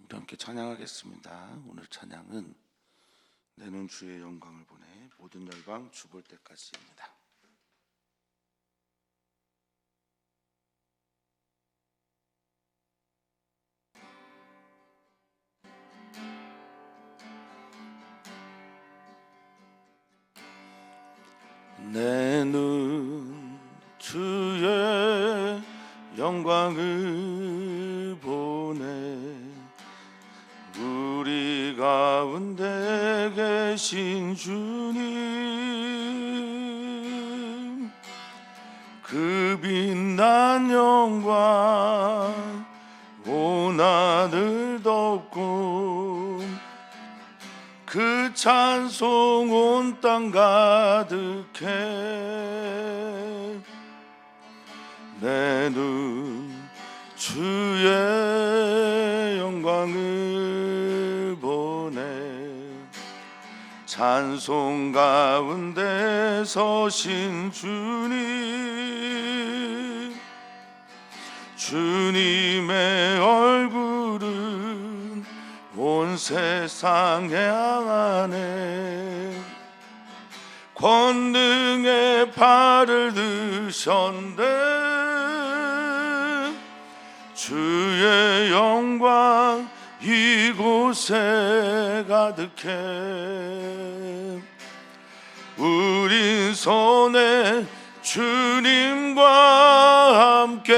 우리 함께 찬양하겠습니다. 오늘 찬양은 내는 주의 영광을 보내 모든 열방 주볼 때까지입니다. 내 눈 주의 영광을 보내 우리 가운데 계신 주님, 그 빛난 영광 온 하늘 덮고 그 찬송 온 땅 가득해. 내 눈 주의 영광을 보내 찬송 가운데 서신 주님, 주님의 얼굴은 온 세상에 향하네. 권능의 팔을 드셨네. 주의 영광 이곳에 가득해. 우린 손에 주님과 함께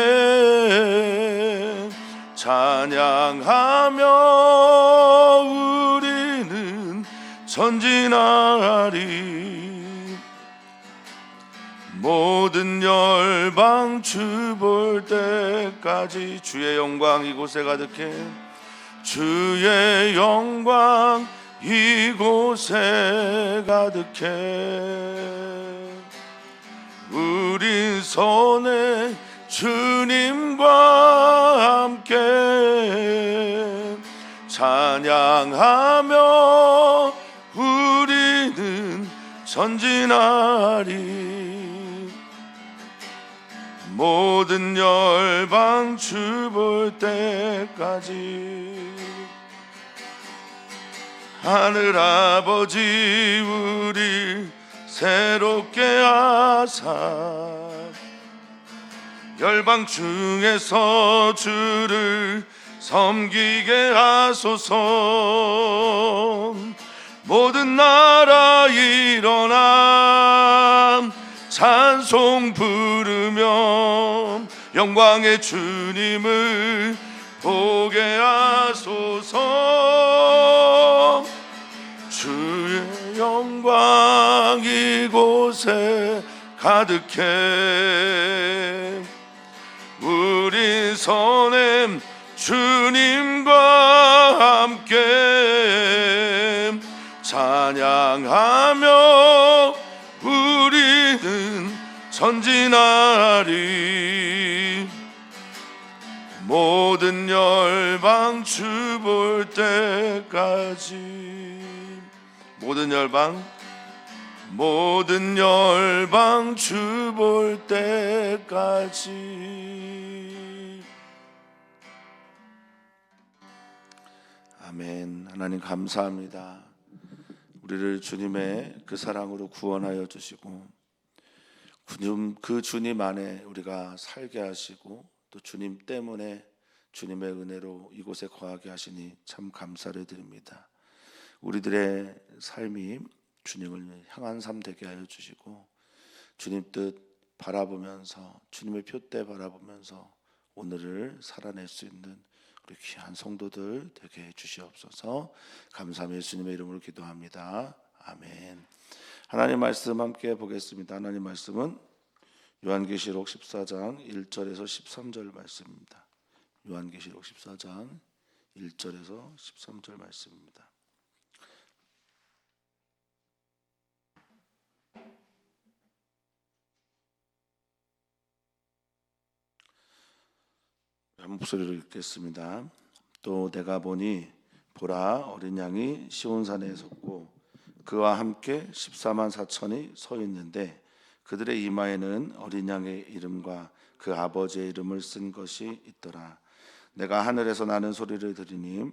찬양하며 우리는 전진하리. 모든 열방 주 볼 때까지 주의 영광 이곳에 가득해. 주의 영광 이곳에 가득해. 우린 손에 주님과 함께 찬양하며 우리는 전진하리. 모든 열방 주 볼 때까지. 하늘아버지 우리 새롭게 하사 열방 중에서 주를 섬기게 하소서. 모든 나라 일어나 찬송 부르며 영광의 주님을 보게 하소서. 주의 영광 이곳에 가득해. 우리 손에 주님과 함께 찬양하며 우리는 전진하리. 모든 열방 주 볼 때까지. 모든 열방 주 볼 때까지. 아멘. 하나님 감사합니다. 우리를 주님의 그 사랑으로 구원하여 주시고 그 주님 안에 우리가 살게 하시고 또 주님 때문에 주님의 은혜로 이곳에 거하게 하시니 참 감사를 드립니다. 우리들의 삶이 주님을 향한 삶 되게 하여 주시고 주님 뜻 바라보면서 주님의 표대 바라보면서 오늘을 살아낼 수 있는 우리 귀한 성도들 되게 해 주시옵소서. 감사하며 예수님의 이름으로 기도합니다. 아멘. 하나님 말씀 함께 보겠습니다. 하나님 말씀은 요한계시록 14장 1절에서 13절 말씀입니다. 요한계시록 14장 1절에서 13절 말씀입니다. 한 목소리로 읽겠습니다. 또 내가 보니 보라 어린 양이 시온산에 섰고 그와 함께 14만 4천이 서 있는데 그들의 이마에는 어린 양의 이름과 그 아버지의 이름을 쓴 것이 있더라. 내가 하늘에서 나는 소리를 들으니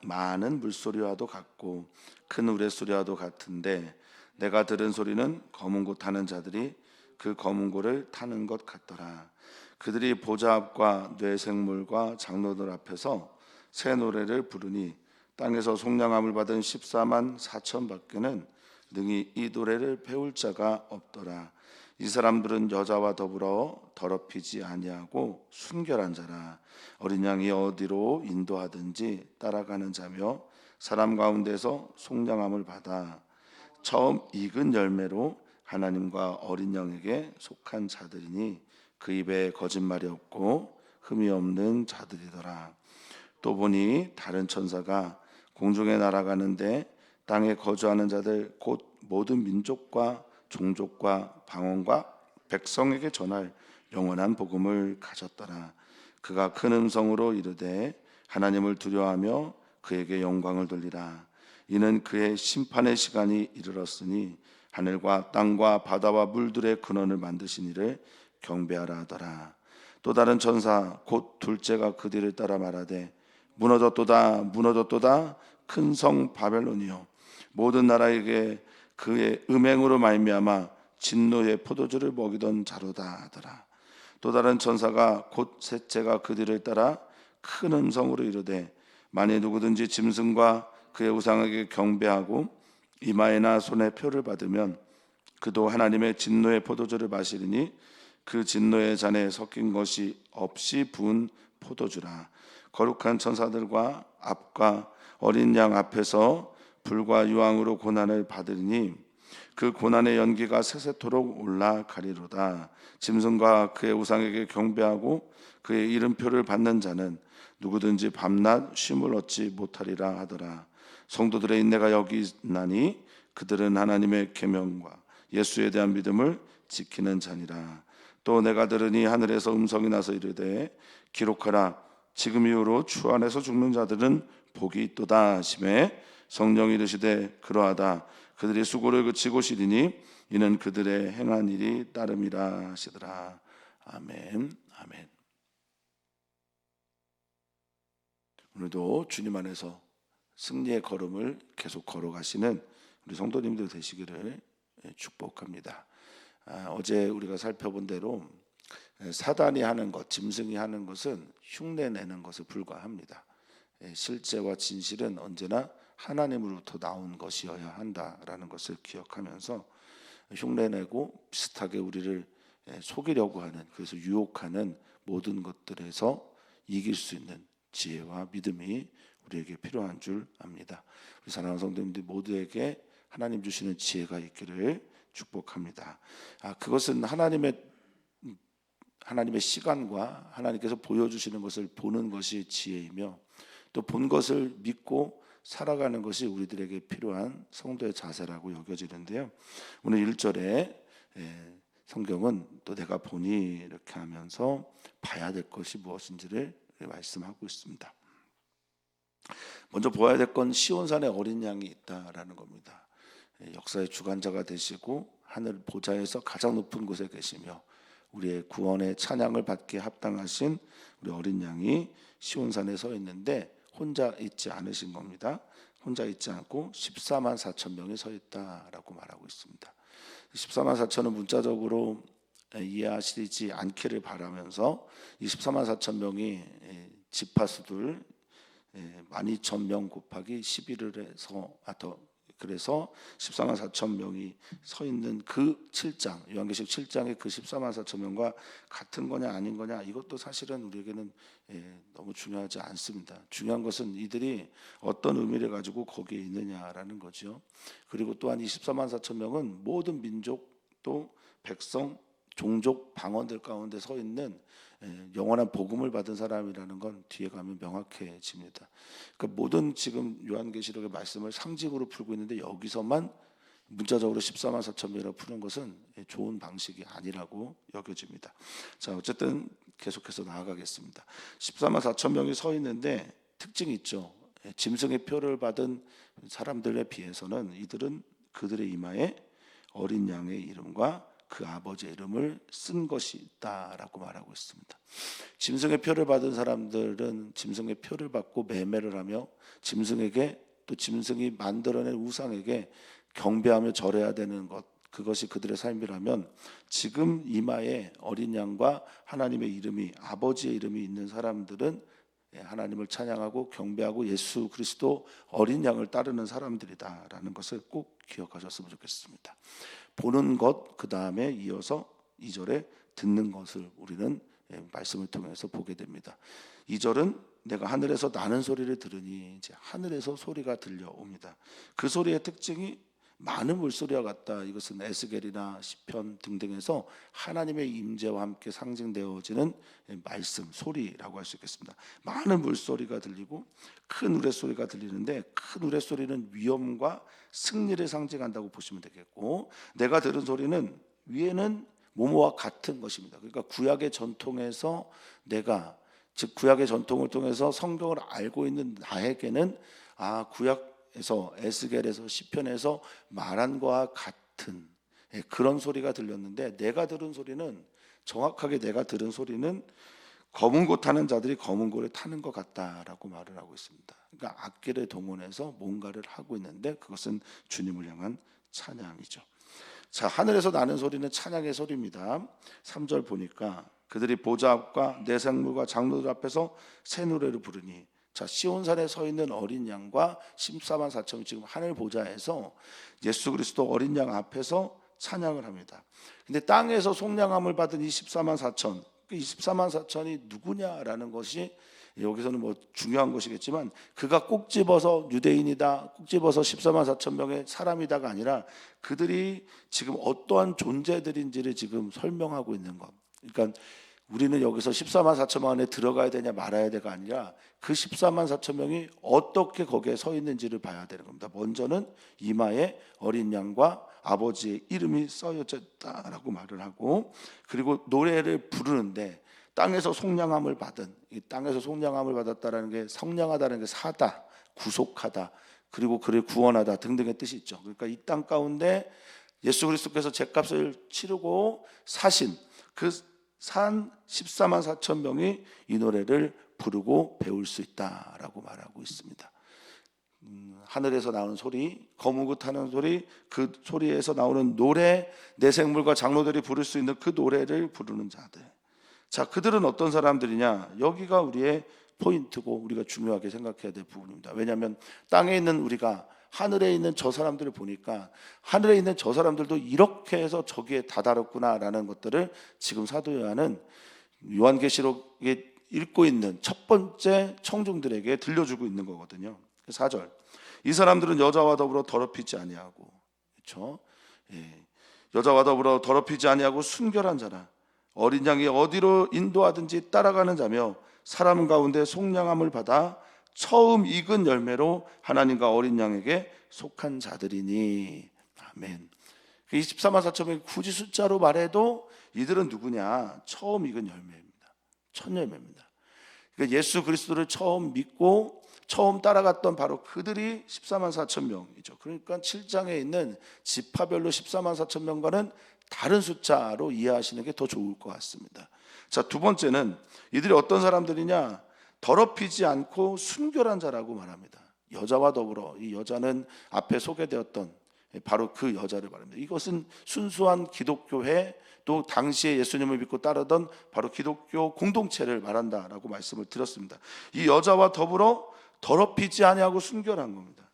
많은 물소리와도 같고 큰 우레소리와도 같은데 내가 들은 소리는 검은 고 타는 자들이 그 검은 고를 타는 것 같더라. 그들이 보좌 앞과 뇌생물과 장로들 앞에서 새 노래를 부르니 땅에서 속량함을 받은 14만 4천 밖에는 능히 이 노래를 배울 자가 없더라. 이 사람들은 여자와 더불어 더럽히지 아니하고 순결한 자라. 어린 양이 어디로 인도하든지 따라가는 자며 사람 가운데서 속량함을 받아 처음 익은 열매로 하나님과 어린 양에게 속한 자들이니 그 입에 거짓말이 없고 흠이 없는 자들이더라. 또 보니 다른 천사가 공중에 날아가는데 땅에 거주하는 자들 곧 모든 민족과 종족과 방언과 백성에게 전할 영원한 복음을 가졌더라. 그가 큰 음성으로 이르되 하나님을 두려워하며 그에게 영광을 돌리라. 이는 그의 심판의 시간이 이르렀으니 하늘과 땅과 바다와 물들의 근원을 만드신 이를 경배하라 하더라. 또 다른 천사 곧 둘째가 그 뒤를 따라 말하되 무너졌도다 무너졌도다 큰 성 바벨론이요 모든 나라에게 그의 음행으로 말미암아 진노의 포도주를 먹이던 자로다 하더라. 또 다른 천사가 곧 셋째가 그 뒤를 따라 큰 음성으로 이르되 만일 누구든지 짐승과 그의 우상에게 경배하고 이마에나 손에 표를 받으면 그도 하나님의 진노의 포도주를 마시리니 그 진노의 잔에 섞인 것이 없이 부은 포도주라. 거룩한 천사들과 앞과 어린 양 앞에서 불과 유황으로 고난을 받으리니 그 고난의 연기가 세세토록 올라가리로다. 짐승과 그의 우상에게 경배하고 그의 이름표를 받는 자는 누구든지 밤낮 쉼을 얻지 못하리라 하더라. 성도들의 인내가 여기 있나니 그들은 하나님의 계명과 예수에 대한 믿음을 지키는 자니라. 또 내가 들으니 하늘에서 음성이 나서 이르되 기록하라. 지금 이후로 주 안에서 죽는 자들은 복이 있도다 하시매 성령이 이르시되 그러하다. 그들이 수고를 그치고 쉬리니 이는 그들의 행한 일이 따름이라 하시더라. 아멘. 아멘. 오늘도 주님 안에서 승리의 걸음을 계속 걸어가시는 우리 성도님들 되시기를 축복합니다. 어제 우리가 살펴본 대로 사단이 하는 것, 짐승이 하는 것은 흉내내는 것에 불과합니다. 실제와 진실은 언제나 하나님으로부터 나온 것이어야 한다라는 것을 기억하면서 흉내내고 비슷하게 우리를 속이려고 하는, 그래서 유혹하는 모든 것들에서 이길 수 있는 지혜와 믿음이 우리에게 필요한 줄 압니다. 우리 사랑하는 성도님들 모두에게 하나님 주시는 지혜가 있기를 축복합니다. 그것은 하나님의 시간과 하나님께서 보여주시는 것을 보는 것이 지혜이며 또 본 것을 믿고 살아가는 것이 우리들에게 필요한 성도의 자세라고 여겨지는데요. 오늘 1절에 성경은 또 내가 보니 이렇게 하면서 봐야 될 것이 무엇인지를 말씀하고 있습니다. 먼저 보아야 될 건 시온산에 어린 양이 있다라는 겁니다. 역사의 주관자가 되시고 하늘 보좌에서 가장 높은 곳에 계시며 우리의 구원의 찬양을 받기에 합당하신 우리 어린 양이 시온산에 서 있는데 혼자 있지 않으신 겁니다. 혼자 있지 않고 14만 4천 명이 서 있다라고 말하고 있습니다. 14만 4천은 문자적으로 이해하시지 않기를 바라면서 이 14만 4천 명이 지파수들 12,000명 곱하기 11을 해서 그래서 14만 4천 명이 서 있는 그 7장, 요한계시록 7장의 그 14만 4천 명과 같은 거냐 아닌 거냐, 이것도 사실은 우리에게는 너무 중요하지 않습니다. 중요한 것은 이들이 어떤 의미를 가지고 거기에 있느냐라는 거죠. 그리고 또한 이 14만 4천 명은 모든 민족 또 백성, 종족, 방언들 가운데 서 있는 영원한 복음을 받은 사람이라는 건 뒤에 가면 명확해집니다. 그러니까 모든 지금 요한계시록의 말씀을 상징으로 풀고 있는데 여기서만 문자적으로 14만 4천 명이라고 푸는 것은 좋은 방식이 아니라고 여겨집니다. 자, 어쨌든 계속해서 나아가겠습니다. 14만 4천 명이 서 있는데 특징이 있죠. 짐승의 표를 받은 사람들에 비해서는 이들은 그들의 이마에 어린 양의 이름과 그 아버지의 이름을 쓴 것이 있다라고 말하고 있습니다. 짐승의 표를 받은 사람들은 짐승의 표를 받고 매매를 하며 짐승에게 또 짐승이 만들어낸 우상에게 경배하며 절해야 되는 것, 그것이 그들의 삶이라면 지금 이마에 어린 양과 하나님의 이름이, 아버지의 이름이 있는 사람들은 하나님을 찬양하고 경배하고 예수 그리스도 어린 양을 따르는 사람들이다라는 것을 꼭 기억하셨으면 좋겠습니다. 보는 것, 그 다음에 이어서 2절에 듣는 것을 우리는 말씀을 통해서 보게 됩니다. 2절은 내가 하늘에서 나는 소리를 들으니, 이제 하늘에서 소리가 들려옵니다. 그 소리의 특징이 많은 물소리와 같다. 이것은 에스겔이나 시편 등등에서 하나님의 임재와 함께 상징되어지는 말씀, 소리라고 할 수 있겠습니다. 많은 물소리가 들리고 큰 우레소리가 들리는데, 큰 우레소리는 위엄과 승리를 상징한다고 보시면 되겠고, 내가 들은 소리는 위에는 모모와 같은 것입니다. 그러니까 구약의 전통에서 내가, 즉 구약의 전통을 통해서 성경을 알고 있는 나에게는 구약에서, 에스겔에서, 시편에서 말한 것과 같은 그런 소리가 들렸는데, 내가 들은 소리는, 정확하게 내가 들은 소리는 검은 고 타는 자들이 검은 고를 타는 것 같다라고 말을 하고 있습니다. 그러니까 악기를 동원해서 뭔가를 하고 있는데, 그것은 주님을 향한 찬양이죠. 자, 하늘에서 나는 소리는 찬양의 소리입니다. 3절 보니까 그들이 보좌 앞과 내 생물과 장로들 앞에서 새 노래를 부르니, 자, 시온산에 서 있는 어린 양과 14만 4천이 지금 하늘 보좌에서 예수 그리스도 어린 양 앞에서 찬양을 합니다. 근데 땅에서 속량함을 받은 24만 4천, 그 24만 4천이 누구냐라는 것이 여기서는 뭐 중요한 것이겠지만, 그가 꼭 집어서 유대인이다, 꼭 집어서 14만 4천 명의 사람이다가 아니라 그들이 지금 어떠한 존재들인지를 지금 설명하고 있는 것. 그러니까 우리는 여기서 14만 4천 명 안에 들어가야 되냐 말아야 되가 아니라 그 14만 4천 명이 어떻게 거기에 서 있는지를 봐야 되는 겁니다. 먼저는 이마에 어린 양과 아버지의 이름이 써졌다라고 말을 하고, 그리고 노래를 부르는데, 땅에서 속량함을 받은, 이 땅에서 속량함을 받았다라는 게, 성량하다는 게 사다, 구속하다, 그리고 그를 구원하다 등등의 뜻이 있죠. 그러니까 이 땅 가운데 예수 그리스도께서 죄값을 치르고 사신 그 산 14만 4천 명이 이 노래를 부르고 배울 수 있다라고 말하고 있습니다. 하늘에서 나오는 소리, 검은 고 타는 소리, 그 소리에서 나오는 노래, 내 생물과 장로들이 부를 수 있는 그 노래를 부르는 자들. 자, 그들은 어떤 사람들이냐? 여기가 우리의 포인트고 우리가 중요하게 생각해야 될 부분입니다. 왜냐하면 땅에 있는 우리가 하늘에 있는 저 사람들을 보니까, 하늘에 있는 저 사람들도 이렇게 해서 저기에 다다랐구나라는 것들을 지금 사도 요한은 요한계시록에 읽고 있는 첫 번째 청중들에게 들려주고 있는 거거든요. 4절, 이 사람들은 여자와 더불어 더럽히지 아니하고, 그렇죠? 여자와 더불어 더럽히지 아니하고 순결한 자라, 어린 양이 어디로 인도하든지 따라가는 자며, 사람 가운데 속량함을 받아 처음 익은 열매로 하나님과 어린 양에게 속한 자들이니. 아멘. 24만 4천 명이 굳이 숫자로 말해도 이들은 누구냐? 처음 익은 열매입니다. 첫 열매입니다. 그러니까 예수 그리스도를 처음 믿고 처음 따라갔던 바로 그들이 14만 4천 명이죠. 그러니까 7장에 있는 지파별로 14만 4천 명과는 다른 숫자로 이해하시는 게 더 좋을 것 같습니다. 자, 두 번째는 이들이 어떤 사람들이냐? 더럽히지 않고 순결한 자라고 말합니다. 여자와 더불어, 이 여자는 앞에 소개되었던 바로 그 여자를 말합니다. 이것은 순수한 기독교회, 또 당시에 예수님을 믿고 따르던 바로 기독교 공동체를 말한다라고 말씀을 드렸습니다. 이 여자와 더불어 더럽히지 아니하고 순결한 겁니다.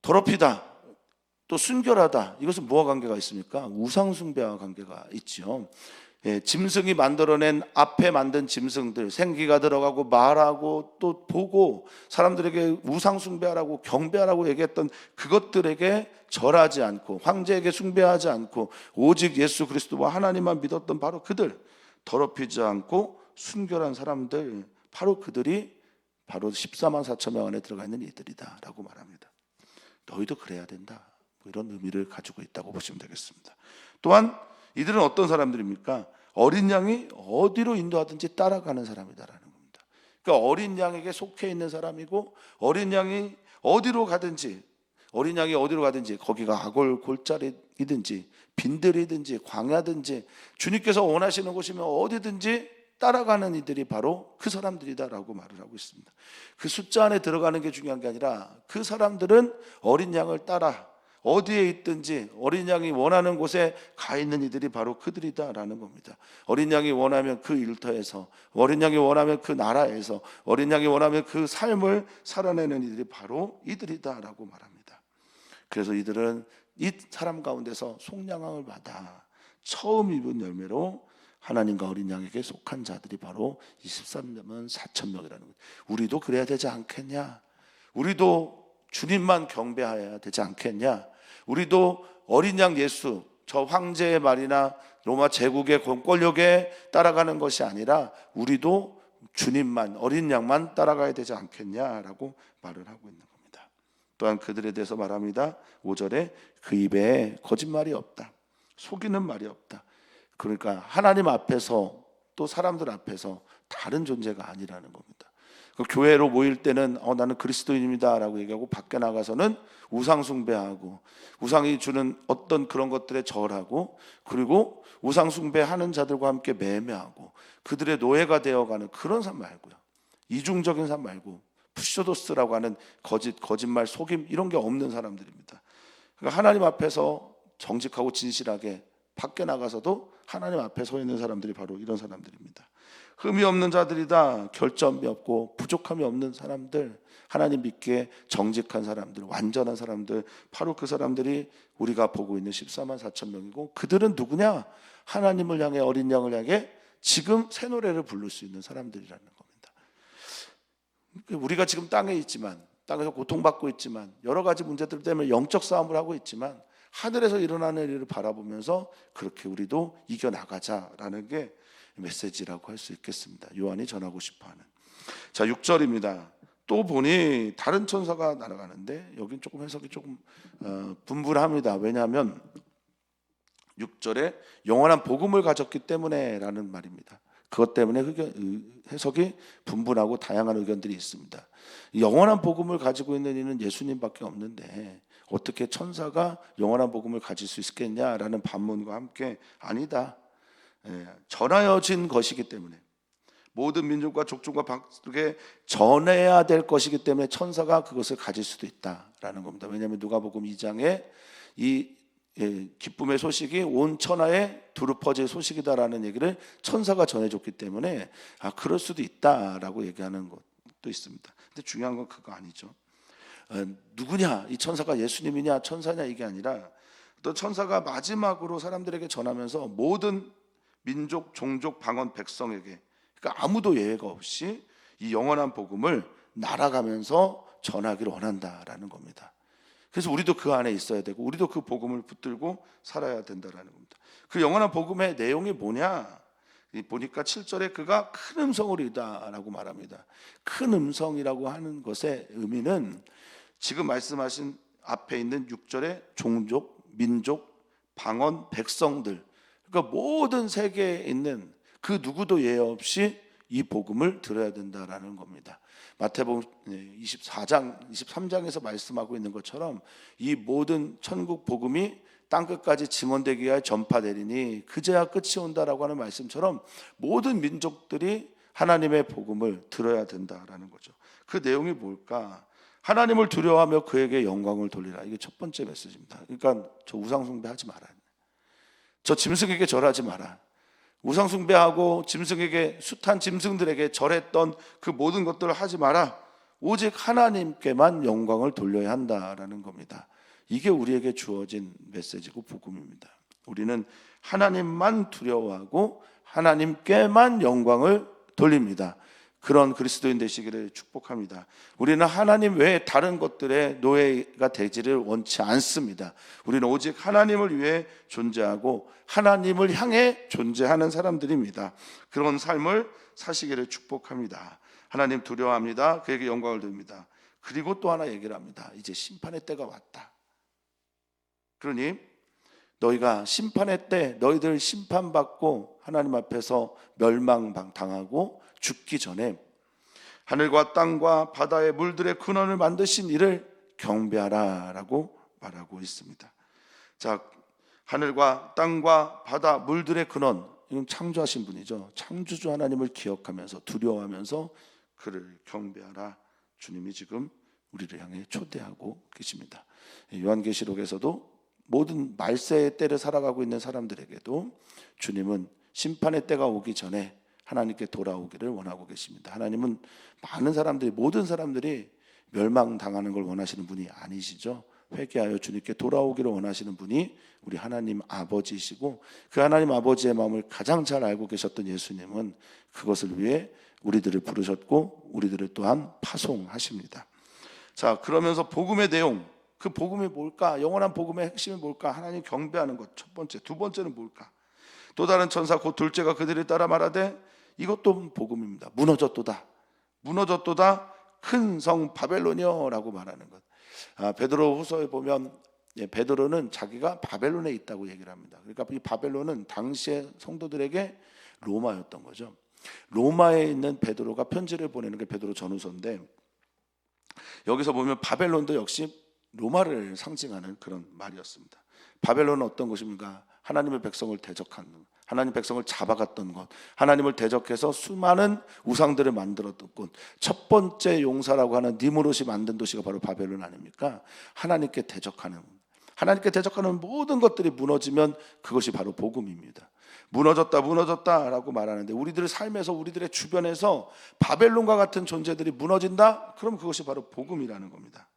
더럽히다, 또 순결하다, 이것은 뭐와 관계가 있습니까? 우상 숭배와 관계가 있죠. 짐승이 만들어낸, 앞에 만든 짐승들, 생기가 들어가고 말하고 또 보고 사람들에게 우상 숭배하라고 경배하라고 얘기했던 그것들에게 절하지 않고, 황제에게 숭배하지 않고 오직 예수 그리스도와 하나님만 믿었던 바로 그들, 더럽히지 않고 순결한 사람들, 바로 그들이 바로 14만 4천 명 안에 들어가 있는 이들이다 라고 말합니다. 너희도 그래야 된다, 뭐 이런 의미를 가지고 있다고 보시면 되겠습니다. 또한 이들은 어떤 사람들입니까? 어린 양이 어디로 인도하든지 따라가는 사람이다라는 겁니다. 그러니까 어린 양에게 속해 있는 사람이고, 어린 양이 어디로 가든지 거기가 아골 골짜기 여정이든지 빈들이든지 광야든지 주님께서 원하시는 곳이면 어디든지 따라가는 이들이 바로 그 사람들이다라고 말을 하고 있습니다. 그 숫자 안에 들어가는 게 중요한 게 아니라 그 사람들은 어린 양을 따라 어디에 있든지 어린 양이 원하는 곳에 가 있는 이들이 바로 그들이다라는 겁니다. 어린 양이 원하면 그 일터에서, 어린 양이 원하면 그 나라에서, 어린 양이 원하면 그 삶을 살아내는 이들이 바로 이들이다라고 말합니다. 그래서 이들은 이 사람 가운데서 속량함을 받아 처음 입은 열매로 하나님과 어린 양에게 속한 자들이 바로 23만 4천 명이라는 거예요. 우리도 그래야 되지 않겠냐? 우리도 주님만 경배해야 되지 않겠냐? 우리도 어린 양 예수, 저 황제의 말이나 로마 제국의 권력에 따라가는 것이 아니라 우리도 주님만, 어린 양만 따라가야 되지 않겠냐라고 말을 하고 있는 겁니다. 또한 그들에 대해서 말합니다. 5절에 그 입에 거짓말이 없다, 속이는 말이 없다. 그러니까 하나님 앞에서 또 사람들 앞에서 다른 존재가 아니라는 겁니다. 교회로 모일 때는 나는 그리스도인입니다 라고 얘기하고 밖에 나가서는 우상 숭배하고 우상이 주는 어떤 그런 것들에 절하고 그리고 우상 숭배하는 자들과 함께 매매하고 그들의 노예가 되어가는 그런 삶 말고요, 이중적인 삶 말고 푸시오도스라고 하는 거짓말, 속임 이런 게 없는 사람들입니다. 그러니까 하나님 앞에서 정직하고 진실하게 밖에 나가서도 하나님 앞에 서 있는 사람들이 바로 이런 사람들입니다. 흠이 없는 자들이다, 결점이 없고 부족함이 없는 사람들, 하나님 믿기에 정직한 사람들, 완전한 사람들, 바로 그 사람들이 우리가 보고 있는 14만 4천 명이고 그들은 누구냐? 하나님을 향해, 어린 양을 향해 지금 새 노래를 부를 수 있는 사람들이라는 겁니다. 우리가 지금 땅에 있지만, 땅에서 고통받고 있지만, 여러 가지 문제들 때문에 영적 싸움을 하고 있지만 하늘에서 일어나는 일을 바라보면서 그렇게 우리도 이겨나가자라는 게 메시지라고 할 수 있겠습니다. 요한이 전하고 싶어하는. 자, 6절입니다. 또 보니 다른 천사가 날아가는데 여긴 조금 해석이 조금 분분합니다. 왜냐하면 6절에 영원한 복음을 가졌기 때문에 라는 말입니다. 그것 때문에 해석이 분분하고 다양한 의견들이 있습니다. 영원한 복음을 가지고 있는 이는 예수님밖에 없는데 어떻게 천사가 영원한 복음을 가질 수 있겠냐라는 반문과 함께 아니다, 전하여진 것이기 때문에 모든 민족과 족속과 방족에 전해야 될 것이기 때문에 천사가 그것을 가질 수도 있다라는 겁니다. 왜냐하면 누가복음 2장에 이 기쁨의 소식이 온 천하에 두루 퍼질 소식이다라는 얘기를 천사가 전해줬기 때문에 그럴 수도 있다라고 얘기하는 것도 있습니다. 근데 중요한 건 그거 아니죠. 누구냐, 이 천사가 예수님이냐 천사냐 이게 아니라 또 천사가 마지막으로 사람들에게 전하면서 모든 민족, 종족, 방언, 백성에게, 그러니까 아무도 예외가 없이 이 영원한 복음을 날아가면서 전하기를 원한다라는 겁니다. 그래서 우리도 그 안에 있어야 되고 우리도 그 복음을 붙들고 살아야 된다라는 겁니다. 그 영원한 복음의 내용이 뭐냐? 보니까 7절에 그가 큰 음성으로 이르다라고 말합니다. 큰 음성이라고 하는 것의 의미는 지금 말씀하신 앞에 있는 6절의 종족, 민족, 방언, 백성들, 그러니까 모든 세계에 있는 그 누구도 예외 없이 이 복음을 들어야 된다라는 겁니다. 마태복음 23장에서 말씀하고 있는 것처럼 이 모든 천국 복음이 땅끝까지 증언되기 위하여 전파되리니 그제야 끝이 온다라고 하는 말씀처럼 모든 민족들이 하나님의 복음을 들어야 된다라는 거죠. 그 내용이 뭘까? 하나님을 두려워하며 그에게 영광을 돌리라. 이게 첫 번째 메시지입니다. 그러니까 저 우상숭배하지 마라, 저 짐승에게 절하지 마라. 우상숭배하고 짐승에게, 숱한 짐승들에게 절했던 그 모든 것들을 하지 마라. 오직 하나님께만 영광을 돌려야 한다라는 겁니다. 이게 우리에게 주어진 메시지고 복음입니다. 우리는 하나님만 두려워하고 하나님께만 영광을 돌립니다. 그런 그리스도인 되시기를 축복합니다. 우리는 하나님 외에 다른 것들의 노예가 되지를 원치 않습니다. 우리는 오직 하나님을 위해 존재하고 하나님을 향해 존재하는 사람들입니다. 그런 삶을 사시기를 축복합니다. 하나님 두려워합니다. 그에게 영광을 돌립니다. 그리고 또 하나 얘기를 합니다. 이제 심판의 때가 왔다. 그러니 너희가 심판의 때 너희들 심판받고 하나님 앞에서 멸망당하고 죽기 전에 하늘과 땅과 바다의 물들의 근원을 만드신 이를 경배하라 라고 말하고 있습니다. 자, 하늘과 땅과 바다 물들의 근원, 이건 창조하신 분이죠. 창조주 하나님을 기억하면서 두려워하면서 그를 경배하라. 주님이 지금 우리를 향해 초대하고 계십니다. 요한계시록에서도 모든 말세의 때를 살아가고 있는 사람들에게도 주님은 심판의 때가 오기 전에 하나님께 돌아오기를 원하고 계십니다. 하나님은 많은 사람들이, 모든 사람들이 멸망당하는 걸 원하시는 분이 아니시죠. 회개하여 주님께 돌아오기를 원하시는 분이 우리 하나님 아버지이시고, 그 하나님 아버지의 마음을 가장 잘 알고 계셨던 예수님은 그것을 위해 우리들을 부르셨고 우리들을 또한 파송하십니다. 자, 그러면서 복음의 내용, 그 복음이 뭘까? 영원한 복음의 핵심이 뭘까? 하나님 경배하는 것, 첫 번째. 두 번째는 뭘까? 또 다른 천사 곧 둘째가 그들을 따라 말하되, 이것도 복음입니다. 무너졌도다, 무너졌도다, 큰 성 바벨론이여라고 말하는 것. 베드로 후서에 보면 베드로는 자기가 바벨론에 있다고 얘기를 합니다. 그러니까 이 바벨론은 당시의 성도들에게 로마였던 거죠. 로마에 있는 베드로가 편지를 보내는 게 베드로 전후서인데, 여기서 보면 바벨론도 역시 로마를 상징하는 그런 말이었습니다. 바벨론은 어떤 것입니까? 하나님의 백성을 대적하는, 하나님 백성을 잡아갔던 것, 하나님을 대적해서 수많은 우상들을 만들었던 곳, 첫 번째 용사라고 하는 니무롯이 만든 도시가 바로 바벨론 아닙니까? 하나님께 대적하는, 하나님께 대적하는 모든 것들이 무너지면 그것이 바로 복음입니다. 무너졌다, 무너졌다라고 말하는데, 우리들의 삶에서, 우리들의 주변에서 바벨론과 같은 존재들이 무너진다? 그럼 그것이 바로 복음이라는 겁니다.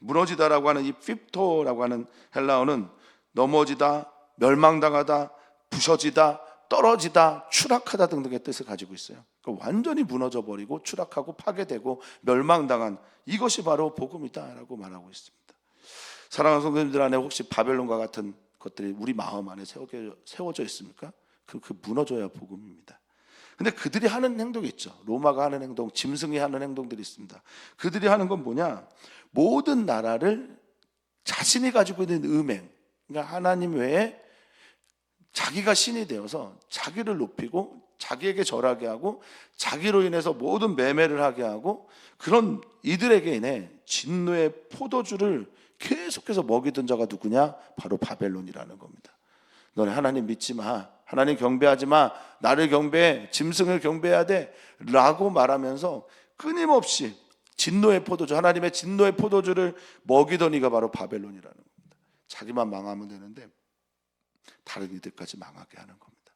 무너지다라고 하는 이 핍토라고 하는 헬라어는 넘어지다, 멸망당하다, 부서지다, 떨어지다, 추락하다 등등의 뜻을 가지고 있어요. 그러니까 완전히 무너져버리고 추락하고 파괴되고 멸망당한, 이것이 바로 복음이다라고 말하고 있습니다. 사랑하는 성도님들 안에 혹시 바벨론과 같은 것들이 우리 마음 안에 세워져 있습니까? 그 무너져야 복음입니다. 근데 그들이 하는 행동이 있죠. 로마가 하는 행동, 짐승이 하는 행동들이 있습니다. 그들이 하는 건 뭐냐? 모든 나라를 자신이 가지고 있는 음행, 그러니까 하나님 외에 자기가 신이 되어서 자기를 높이고 자기에게 절하게 하고 자기로 인해서 모든 매매를 하게 하고, 그런 이들에게 인해 진노의 포도주를 계속해서 먹이던 자가 누구냐? 바로 바벨론이라는 겁니다. 너네 하나님 믿지 마, 하나님 경배하지 마, 나를 경배해, 짐승을 경배해야 돼 라고 말하면서 끊임없이 진노의 포도주, 하나님의 진노의 포도주를 먹이던 이가 바로 바벨론이라는 겁니다. 자기만 망하면 되는데 다른 이들까지 망하게 하는 겁니다.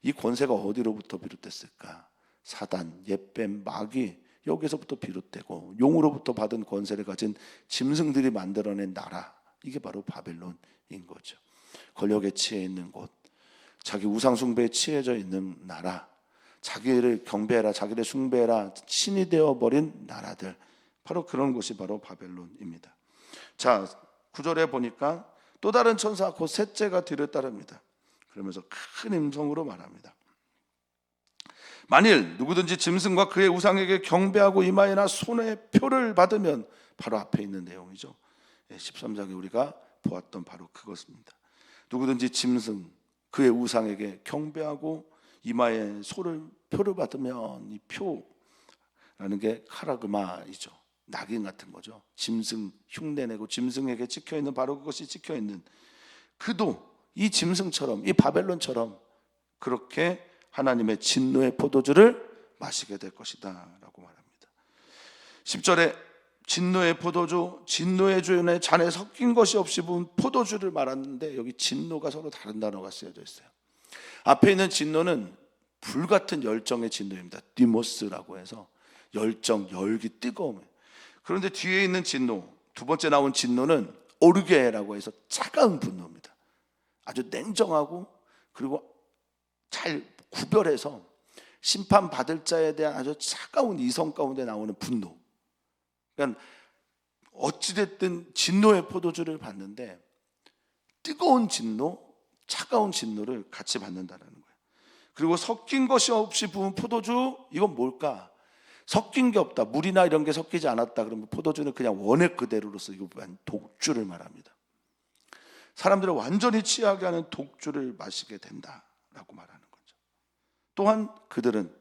이 권세가 어디로부터 비롯됐을까? 사단, 옅뱀, 마귀, 여기서부터 비롯되고, 용으로부터 받은 권세를 가진 짐승들이 만들어낸 나라, 이게 바로 바벨론인 거죠. 권력에 취해 있는 곳, 자기 우상 숭배에 취해져 있는 나라, 자기를 경배해라, 자기를 숭배해라, 신이 되어버린 나라들, 바로 그런 곳이 바로 바벨론입니다. 자, 9절에 보니까 또 다른 천사 곧 셋째가 뒤를 따릅니다. 그러면서 큰 음성으로 말합니다. 만일 누구든지 짐승과 그의 우상에게 경배하고 이마에나 손에 표를 받으면, 바로 앞에 있는 내용이죠. 13장에 우리가 보았던 바로 그것입니다. 누구든지 짐승, 그의 우상에게 경배하고 이마에 표를 받으면, 이 표라는 게 카라그마이죠. 낙인 같은 거죠. 짐승 흉내내고 짐승에게 찍혀있는, 바로 그것이 찍혀있는, 그도 이 짐승처럼, 이 바벨론처럼 그렇게 하나님의 진노의 포도주를 마시게 될 것이다 라고 말합니다. 10절에 진노의 포도주, 진노의 주연의 잔에 섞인 것이 없이 부은 포도주를 말하는데, 여기 진노가 서로 다른 단어가 쓰여져 있어요. 앞에 있는 진노는 불같은 열정의 진노입니다. 디모스라고 해서 열정, 열기, 뜨거움. 그런데 뒤에 있는 진노, 두 번째 나온 진노는 오르게라고 해서 차가운 분노입니다. 아주 냉정하고, 그리고 잘 구별해서 심판받을 자에 대한 아주 차가운 이성 가운데 나오는 분노. 그러니까 어찌됐든 진노의 포도주를 받는데 뜨거운 진노, 차가운 진노를 같이 받는다는 거예요. 그리고 섞인 것이 없이 부은 포도주, 이건 뭘까? 섞인 게 없다, 물이나 이런 게 섞이지 않았다 그러면 포도주는 그냥 원액 그대로로서 이거 독주를 말합니다. 사람들을 완전히 취하게 하는 독주를 마시게 된다라고 말하는 거죠. 또한 그들은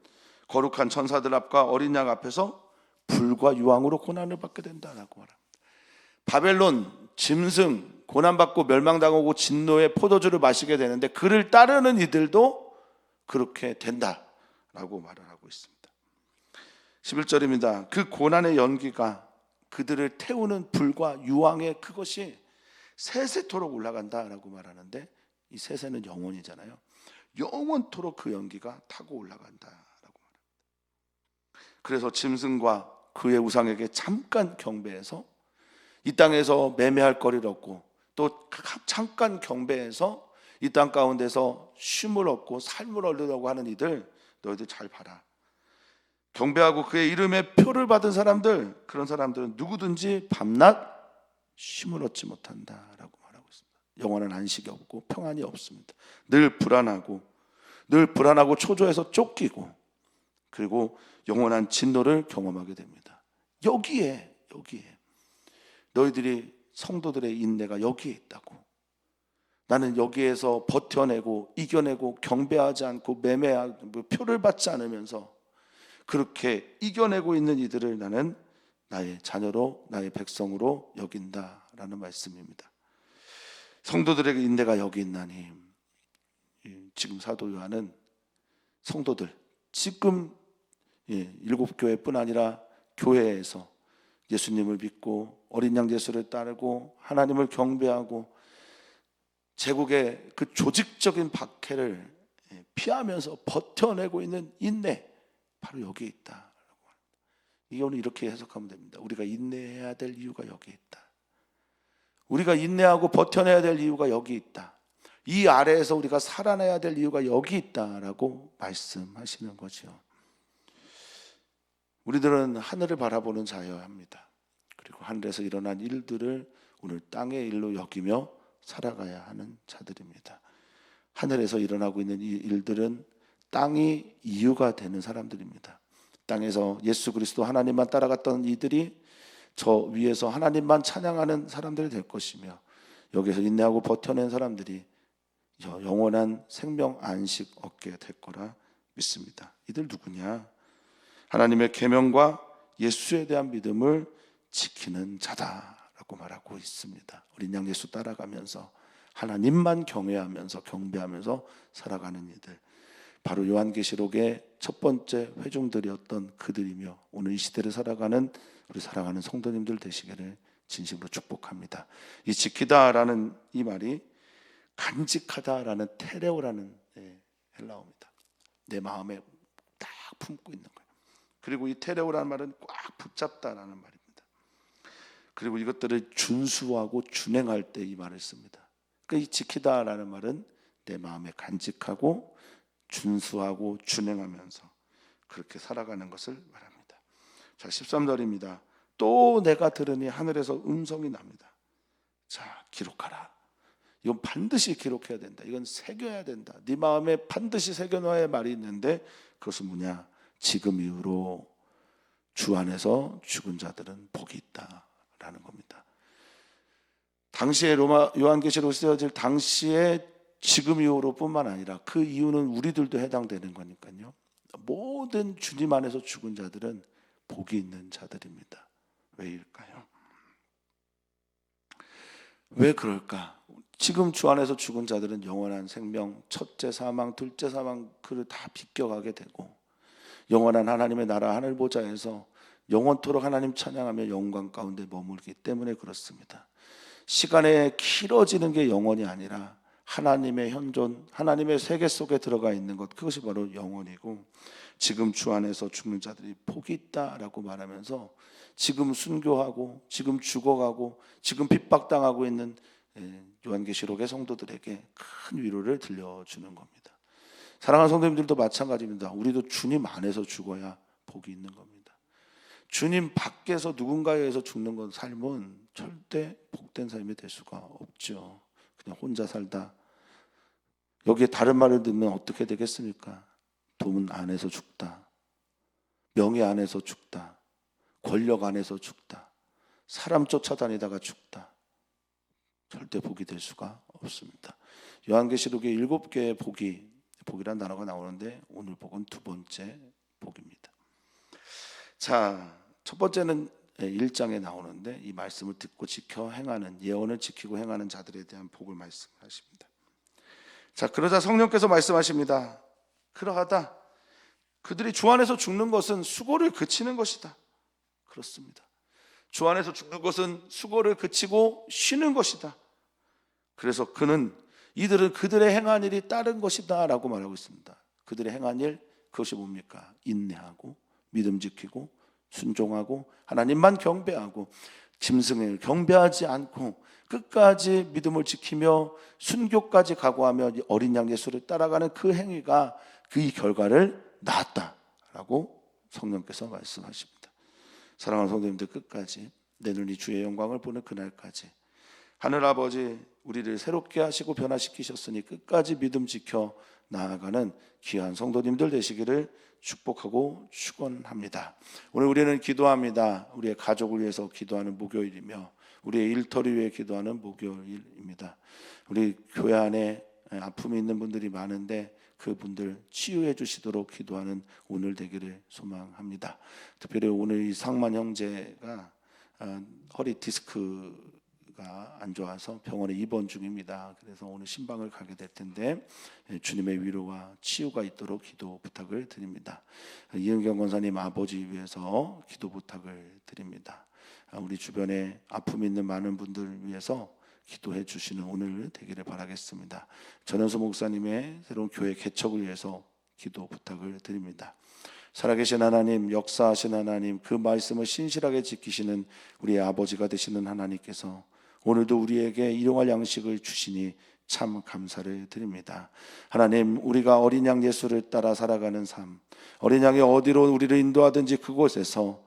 거룩한 천사들 앞과 어린 양 앞에서 불과 유황으로 고난을 받게 된다라고 말합니다. 바벨론, 짐승, 고난받고 멸망당하고 진노의 포도주를 마시게 되는데 그를 따르는 이들도 그렇게 된다라고 말을 하고 있습니다. 11절입니다. 그 고난의 연기가 그들을 태우는 불과 유황의 그것이 세세토록 올라간다라고 말하는데, 이 세세는 영원이잖아요. 영원토록 그 연기가 타고 올라간다라고 말합니다. 그래서 짐승과 그의 우상에게 잠깐 경배해서 이 땅에서 매매할 거리를 얻고, 또 잠깐 경배해서 이 땅 가운데서 쉼을 얻고 삶을 얻으려고 하는 이들, 너희들 잘 봐라. 경배하고 그의 이름에 표를 받은 사람들, 그런 사람들은 누구든지 밤낮 쉼을 얻지 못한다라고 말하고 있습니다. 영원한 안식이 없고 평안이 없습니다. 늘 불안하고 초조해서 쫓기고, 그리고 영원한 진노를 경험하게 됩니다. 여기에 너희들이 성도들의 인내가 여기에 있다고. 나는 여기에서 버텨내고 이겨내고 경배하지 않고 매매하고 표를 받지 않으면서 그렇게 이겨내고 있는 이들을 나는 나의 자녀로, 나의 백성으로 여긴다라는 말씀입니다. 성도들에게 인내가 여기 있나니, 지금 사도 요한은 성도들, 지금 7교회뿐 아니라 교회에서 예수님을 믿고 어린 양 예수를 따르고 하나님을 경배하고 제국의 그 조직적인 박해를 피하면서 버텨내고 있는 인내, 바로 여기에 있다. 이게 오늘 이렇게 해석하면 됩니다. 우리가 인내해야 될 이유가 여기에 있다. 우리가 인내하고 버텨내야 될 이유가 여기 있다. 이 아래에서 우리가 살아내야 될 이유가 여기 있다라고 말씀하시는 거죠. 우리들은 하늘을 바라보는 자여야 합니다. 그리고 하늘에서 일어난 일들을 오늘 땅의 일로 여기며 살아가야 하는 자들입니다. 하늘에서 일어나고 있는 이 일들은 땅이 이유가 되는 사람들입니다. 땅에서 예수 그리스도 하나님만 따라갔던 이들이 저 위에서 하나님만 찬양하는 사람들이 될 것이며, 여기서 인내하고 버텨낸 사람들이 영원한 생명 안식 얻게 될 거라 믿습니다. 이들 누구냐? 하나님의 계명과 예수에 대한 믿음을 지키는 자다라고 말하고 있습니다. 어린 양 예수 따라가면서 하나님만 경외하면서 경배하면서 살아가는 이들, 바로 요한계시록의 첫 번째 회중들이었던 그들이며 오늘 이 시대를 살아가는 우리 사랑하는 성도님들 되시기를 진심으로 축복합니다. 이 지키다라는 이 말이 간직하다라는 테레오라는 헬라어입니다. 내 마음에 딱 품고 있는 거예요. 그리고 이 테레오라는 말은 꽉 붙잡다라는 말입니다. 그리고 이것들을 준수하고 준행할 때 이 말을 씁니다. 그러니까 이 지키다라는 말은 내 마음에 간직하고 준수하고 준행하면서 그렇게 살아가는 것을 말합니다. 자, 13절입니다. 또 내가 들으니 하늘에서 음성이 납니다. 자, 기록하라. 이건 반드시 기록해야 된다. 이건 새겨야 된다. 네 마음에 반드시 새겨놔야 말이 있는데, 그것은 뭐냐? 지금 이후로 주 안에서 죽은 자들은 복이 있다라는 겁니다. 당시에 요한계시록 쓰여질 당시에 지금 이후로 뿐만 아니라 그 이유는 우리들도 해당되는 거니까요. 모든 주님 안에서 죽은 자들은 복이 있는 자들입니다. 왜일까요? 왜 그럴까? 지금 주 안에서 죽은 자들은 영원한 생명, 첫째 사망, 둘째 사망, 그를 다 비껴가게 되고, 영원한 하나님의 나라 하늘 보좌에서 영원토록 하나님 찬양하며 영광 가운데 머물기 때문에 그렇습니다. 시간에 길어지는 게 영원이 아니라 하나님의 현존, 하나님의 세계 속에 들어가 있는 것, 그것이 바로 영원이고, 지금 주 안에서 죽는 자들이 복이 있다라고 말하면서 지금 순교하고 지금 죽어가고 지금 핍박당하고 있는 요한계시록의 성도들에게 큰 위로를 들려주는 겁니다. 사랑하는 성도님들도 마찬가지입니다. 우리도 주님 안에서 죽어야 복이 있는 겁니다. 주님 밖에서 누군가에 의해서 죽는 건 삶은 절대 복된 삶이 될 수가 없죠. 그냥 혼자 살다. 여기에 다른 말을 듣면 어떻게 되겠습니까? 돈 안에서 죽다, 명예 안에서 죽다, 권력 안에서 죽다, 사람 쫓아다니다가 죽다. 절대 복이 될 수가 없습니다. 요한계시록에 7개의 복이란 단어가 나오는데 오늘 복은 두 번째 복입니다. 자, 첫 번째는 1장에 나오는데 이 말씀을 듣고 지켜 행하는, 예언을 지키고 행하는 자들에 대한 복을 말씀하십니다. 자, 그러자 성령께서 말씀하십니다. 그러하다 그들이 주 안에서 죽는 것은 수고를 그치는 것이다. 그렇습니다. 주 안에서 죽는 것은 수고를 그치고 쉬는 것이다. 그래서 이들은 그들의 행한 일이 따른 것이다 라고 말하고 있습니다. 그들의 행한 일, 그것이 뭡니까? 인내하고 믿음 지키고 순종하고 하나님만 경배하고 짐승을 경배하지 않고 끝까지 믿음을 지키며 순교까지 각오하며 어린 양 예수를 따라가는 그 행위가 그 결과를 낳았다라고 성령께서 말씀하십니다. 사랑하는 성도님들, 끝까지 내 눈이 주의 영광을 보는 그날까지 하늘아버지 우리를 새롭게 하시고 변화시키셨으니 끝까지 믿음 지켜 나아가는 귀한 성도님들 되시기를 축복하고 축원합니다. 오늘 우리는 기도합니다. 우리의 가족을 위해서 기도하는 목요일이며 우리의 일터를 위해 기도하는 목요일입니다. 우리 교회 안에 아픔이 있는 분들이 많은데 그분들 치유해 주시도록 기도하는 오늘 되기를 소망합니다. 특별히 오늘 이 상만 형제가 허리 디스크가 안 좋아서 병원에 입원 중입니다. 그래서 오늘 신방을 가게 될 텐데 주님의 위로와 치유가 있도록 기도 부탁을 드립니다. 이은경 권사님 아버지 위해서 기도 부탁을 드립니다. 우리 주변에 아픔 있는 많은 분들 위해서 기도해 주시는 오늘 되기를 바라겠습니다. 전현수 목사님의 새로운 교회 개척을 위해서 기도 부탁을 드립니다. 살아계신 하나님, 역사하신 하나님, 그 말씀을 신실하게 지키시는 우리의 아버지가 되시는 하나님께서 오늘도 우리에게 일용할 양식을 주시니 참 감사를 드립니다. 하나님, 우리가 어린 양 예수를 따라 살아가는 삶, 어린 양이 어디로 우리를 인도하든지 그곳에서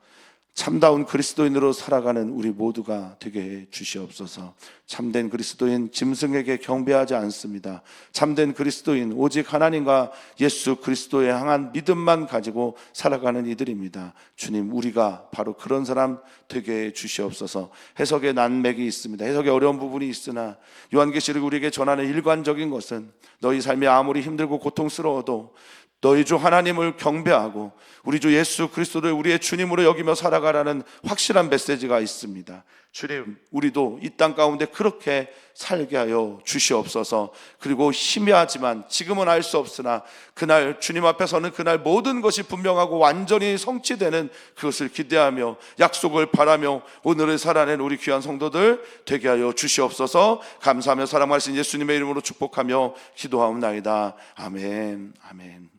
참다운 그리스도인으로 살아가는 우리 모두가 되게 해 주시옵소서. 참된 그리스도인 짐승에게 경배하지 않습니다. 참된 그리스도인 오직 하나님과 예수 그리스도에 향한 믿음만 가지고 살아가는 이들입니다. 주님, 우리가 바로 그런 사람 되게 해 주시옵소서. 해석에 난맥이 있습니다. 해석에 어려운 부분이 있으나 요한계시록 우리에게 전하는 일관적인 것은 너희 삶이 아무리 힘들고 고통스러워도 너희 주 하나님을 경배하고 우리 주 예수 그리스도를 우리의 주님으로 여기며 살아가라는 확실한 메시지가 있습니다. 주님, 우리도 이 땅 가운데 그렇게 살게 하여 주시옵소서. 그리고 희미하지만 지금은 알 수 없으나 그날 주님 앞에 서는 그날 모든 것이 분명하고 완전히 성취되는 그것을 기대하며 약속을 바라며 오늘을 살아낸 우리 귀한 성도들 되게 하여 주시옵소서. 감사하며 사랑하신 예수님의 이름으로 축복하며 기도하옵나이다. 아멘. 아멘.